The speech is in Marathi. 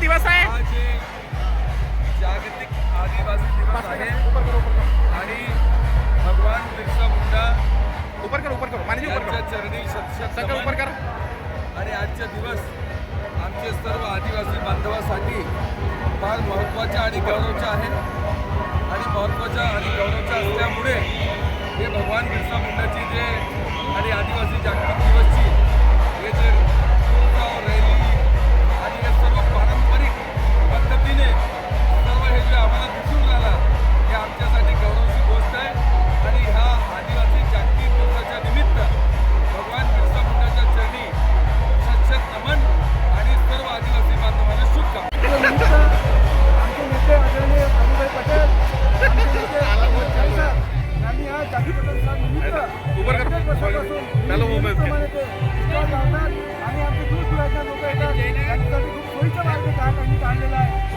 दिवस आहे? आज जागतिक आदिवासी दिवस आहे आणि भगवान बिरसा मुंडा यांच्या चरणी शतशत नमन. आणि आजचा दिवस आमचे सर्व आदिवासी बांधवासाठी फार महत्त्वाचा आणि गौरवचा आहे. आणि महत्त्वाचा आणि गौरवचा असल्यामुळे हे भगवान बिरसा मुंडाची जे आणि आदिवासी जागतिक दिवसची हे जे उत्सव रॅली आणि हे सर्व पारंपरिक पद्धतीने सर्व हे जे आम्हाला दिसून राहिला हे आमच्यासाठी गौरवची गोष्ट आहे. आणि ह्या आदिवासी जागतिक दिवसाच्या निमित्त भगवान बिरसा मुंडाच्या चरणी शतशत नमन आणि सर्व आदिवासी बांधवांना शुभकामना. आमचे नेते आदरणीय अमिताभ पटेल, आमचे नेते यांनी या जागतिक दिवसानिमित्त प्रत्येक वर्षापासून प्रमाणे ते स्टॉल लावतात आणि आमचे दूरदूरातून लोक येतात. त्यांच्यासाठी खूप सोयीचा मार्ग त्यांनी काढलेला आहे.